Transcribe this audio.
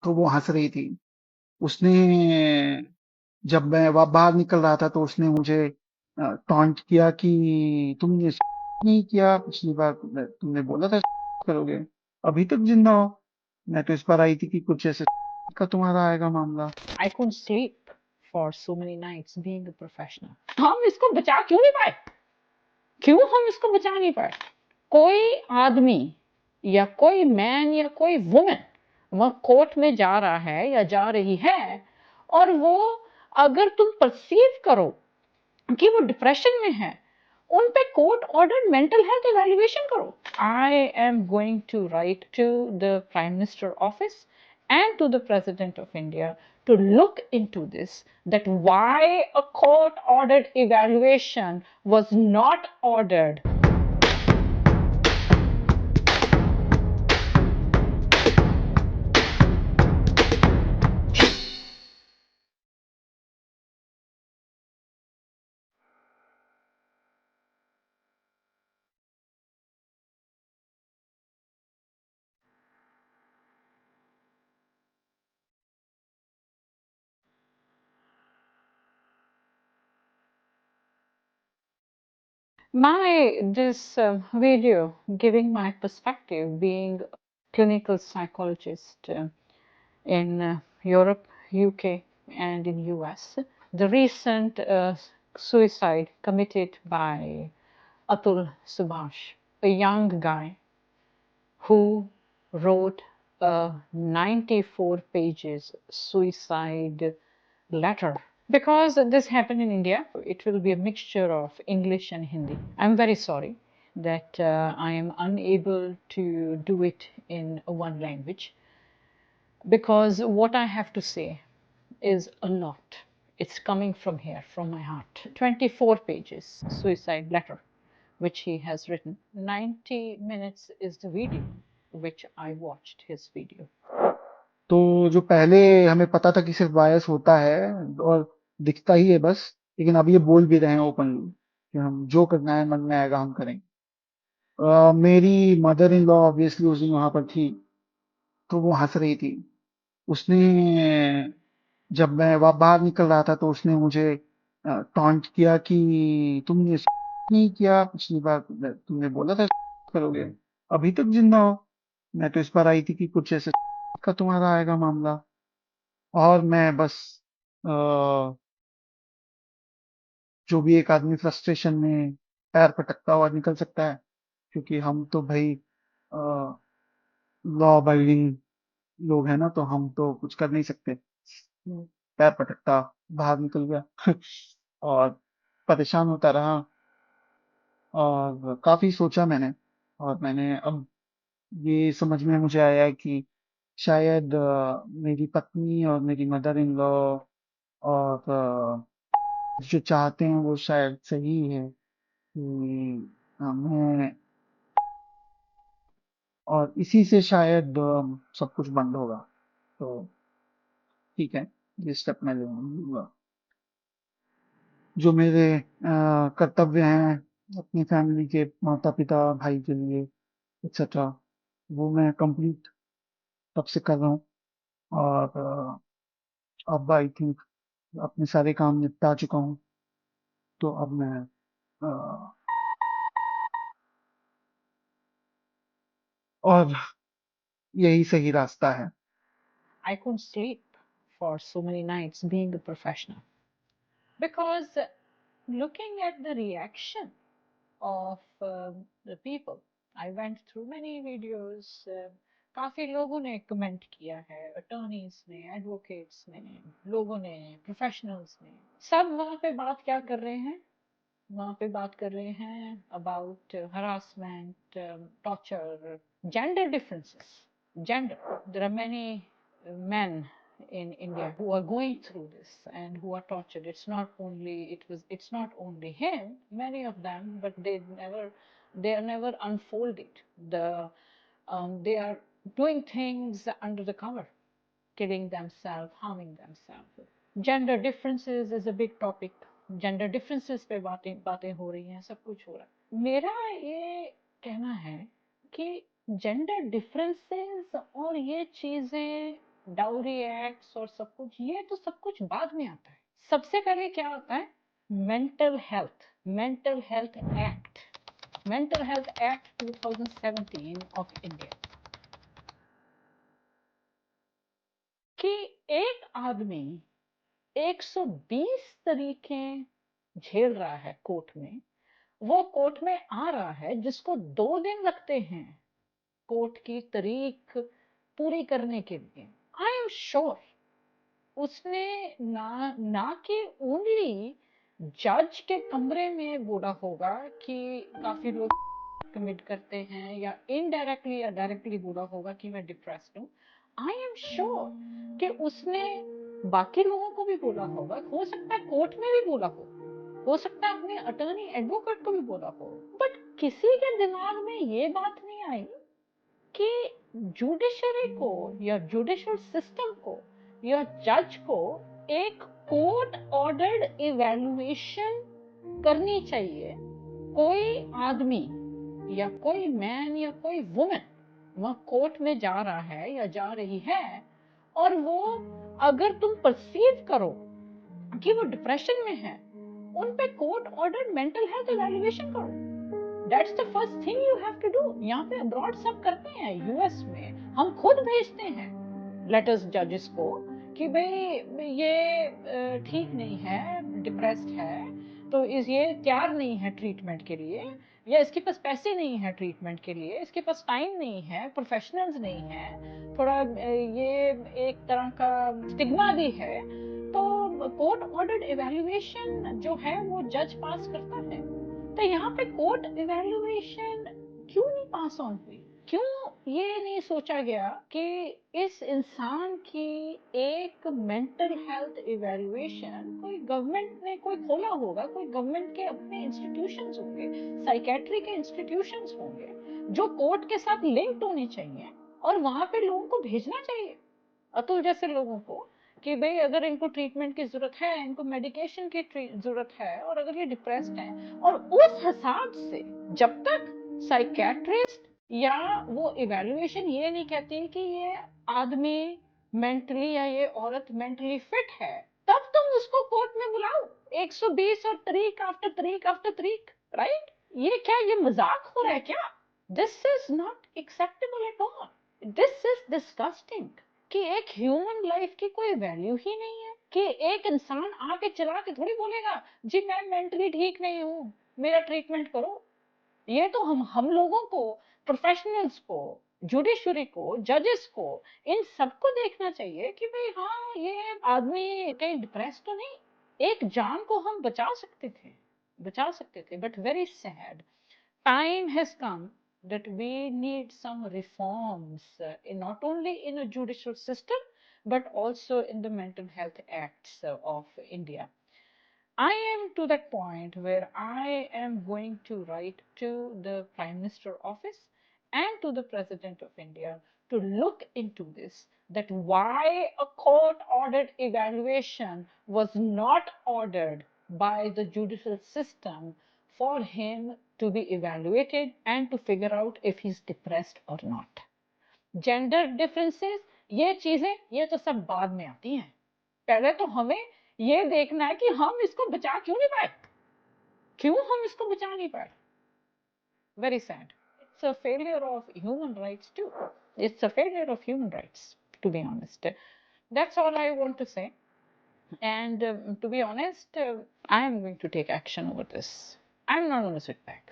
तो वो हंस रही थी। उसने जब मैं बाहर निकल रहा था तो उसने मुझे टॉन्ट किया कि तुमने नहीं किया पिछली बार, तुमने बोला था करोगे, अभी तक जिंदा हो। मैं तो इस पर आई थी कि कुछ ऐसे का तुम्हारा आएगा मामला। I couldn't sleep for so many nights being a professional. हम इसको बचा क्यों नहीं पाए? क्यों हम इसको बचा नहीं पाए? कोई आदमी या कोई मैन या कोई वुमन वह कोर्ट में जा रहा है या जा रही है, और वो अगर तुम परसीव करो कि वो डिप्रेशन में है, उन पे court order mental health evaluation करो। I am going to write to the prime minister office and to the president of India to look into this, that why a court ordered evaluation was not ordered. My this video giving my perspective being a clinical psychologist in Europe, UK, and in US. The recent suicide committed by Atul Subhash, a young guy who wrote a 94 pages suicide letter. Because this happened in India, it will be a mixture of English and Hindi. I'm very sorry that I am unable to do it in one language, because what I have to say is a lot. It's coming from here, from my heart. 24 pages suicide letter which he has written. 90 minutes is the video which I watched his video. तो जो पहले हमें पता था कि सिर्फ बायस होता है और दिखता ही है बस, लेकिन अब ये बोल भी रहे हैं ओपनली कि हम जो करना है मन में आएगा हम करेंगे। मेरी मदर इन लॉ ऑब्वियसली उस दिन वहां पर थी, तो वो हंस रही थी। उसने जब मैं बाहर निकल रहा था तो उसने मुझे टॉन्ट किया कि तुमने नहीं किया पिछली बार, तुमने बोला था करोगे, अभी तक जिंदा हो। मैं तो इस बार आई थी कि कुछ ऐसे का तुम्हारा आएगा मामला। और मैं बस अ, जो भी एक आदमी फ्रस्ट्रेशन में पैर पटकता हुआ निकल सकता है, क्योंकि हम तो भाई लॉ अबाइडिंग लोग हैं ना, तो हम तो कुछ कर नहीं सकते। पैर पटकता बाहर निकल गया और परेशान होता रहा, और काफी सोचा मैंने। और मैंने अब ये समझ में मुझे आया कि शायद मेरी पत्नी और मेरी मदर इन लॉ और जो चाहते हैं वो शायद सही है कि मैं, और इसी से शायद सब कुछ बंद होगा। तो ठीक है, ये स्टेप मैं लूंगा। जो मेरे कर्तव्य हैं अपनी फैमिली के, माता पिता भाई के लिए एक्सेट्रा, वो मैं कंप्लीट तब से कर रहा हूँ। और अब आई थिंक अपने सारे काम निपटा चुका हूँ। तो अब मैं अ, और यही सही रास्ता है। I couldn't sleep for so many nights being a professional, because looking at the reaction of the people, I went through many videos. काफी लोगों ने कमेंट किया है, अटॉर्नीज ने, एडवोकेट्स ने, लोगों ने, प्रोफेशनल्स ने, सब वहाँ पे बात क्या कर रहे हैं? वहाँ पे बात कर रहे हैं about harassment, torture, gender differences. Gender. There are many men in India who are going through this and who are tortured. It's not only him, many of them, but they are never unfolded. They are doing things under the cover, killing themselves, harming themselves. Gender differences is a big topic. Gender differences पे बातें बातें हो रही हैं, सब कुछ हो रहा है। मेरा ये कहना है कि जेंडर डिफरेंसेस और ये चीजें डाउरी एक्ट्स और सब कुछ, ये तो सब कुछ बाद में आता है। सबसे पहले क्या होता है? Mental health, mental health act, mental health act 2017 of India, कि एक आदमी 120 तरीके झेल रहा है कोर्ट में, वो कोर्ट में आ रहा है जिसको 2 दिन लगते हैं कोर्ट की तारीख पूरी करने के लिए। आई एम श्योर उसने ना कि ओनली जज के कमरे में बोला होगा कि काफी लोग कमिट करते हैं, या इनडायरेक्टली या डायरेक्टली बोला होगा कि मैं डिप्रेस्ड हूँ। आई एम श्योर कि उसने बाकी लोगों को भी बोला होगा, हो सकता है कोर्ट में भी बोला हो सकता है अपने अटर्नी एडवोकेट को भी बोला हो, बट किसी के दिमाग में ये बात नहीं आई कि जुडिशरी को या जुडिशियल सिस्टम को या जज को एक कोर्ट ऑर्डर्ड इवैल्यूएशन करनी चाहिए। कोई आदमी या कोई मैन या कोई वुमन वहां कोर्ट में जा रहा है या जा रही है, और वो अगर तुम परसीव करो कि वो डिप्रेशन में है, उन पे court order mental health evaluation करो। That's the first thing you have to do. यहाँ पे अब्रॉड सब करते हैं, यूएस में हम खुद भेजते हैं लेटर्स जजेस को कि भाई ये ठीक नहीं है, डिप्रेस्ड है, तो इस ये तैयार नहीं है ट्रीटमेंट के लिए, या इसके पास पैसे नहीं है ट्रीटमेंट के लिए, इसके पास टाइम नहीं है, प्रोफेशनल्स नहीं है, थोड़ा ये एक तरह का स्टिग्मा भी है। तो कोर्ट ऑर्डर्ड इवैल्यूएशन जो है वो जज पास करता है। तो यहाँ पे कोर्ट इवैल्यूएशन क्यों नहीं पास ऑन हुई? क्यों ये नहीं सोचा गया कि इस इंसान की एक मेंटल हेल्थ इवैल्यूएशन कोई गवर्नमेंट ने कोई खोला होगा, कोई गवर्नमेंट के अपने इंस्टीट्यूशंस होंगे, साइकेट्री के इंस्टीट्यूशंस होंगे जो कोर्ट के साथ लिंक्ड होने चाहिए, और वहां पे लोगों को भेजना चाहिए, अतुल जैसे लोगों को, कि भाई अगर इनको ट्रीटमेंट की जरूरत है, इनको मेडिकेशन की जरूरत है, और अगर ये डिप्रेस्ड हैं, और उस हिसाब से जब तक साइकेट्रिस्ट या वो इवैल्यूएशन ये नहीं कहती कि ये आदमी मेंटली या ये औरत मेंटली फिट है, तब तुम उसको कोर्ट में बुलाओ 120 और तरीक आफ्टर तरीक आफ्टर तरीक, राइट? ये क्या, ये मजाक हो रहा है क्या? This is not acceptable at all, this is disgusting. कि एक ह्यूमन लाइफ की कोई वैल्यू ही नहीं है, कि एक इंसान आके चला के थोड़ी बोलेगा जी मैं मेंटली ठीक नहीं हूँ, मेरा ट्रीटमेंट करो। ये तो हम लोगों को, प्रोफेशनल्स को, जुडिशरी को, जजेस को, इन सबको देखना चाहिए कि भाई हाँ ये आदमी कहीं डिप्रेस तो नहीं। एक जान को हम बचा सकते थे, but very sad time has come that we need some reforms, not only in a judicial system but also in the mental health acts of India. I am to that point where I am going to write to the Prime Minister office and to the President of India to look into this, that why a court ordered evaluation was not ordered by the judicial system for him to be evaluated and to figure out if he's depressed or not. Gender differences, ये चीजें ये तो सब बाद में आती हैं, पहले तो हमें ये देखना है कि हम इसको बचा क्यों नहीं पाए, क्यों हम इसको बचा नहीं पाए। Very sad, it's a failure of human rights too, it's a failure of human rights, to be honest. That's all I want to say, and to be honest, I am going to take action over this. I'm not going to sit back.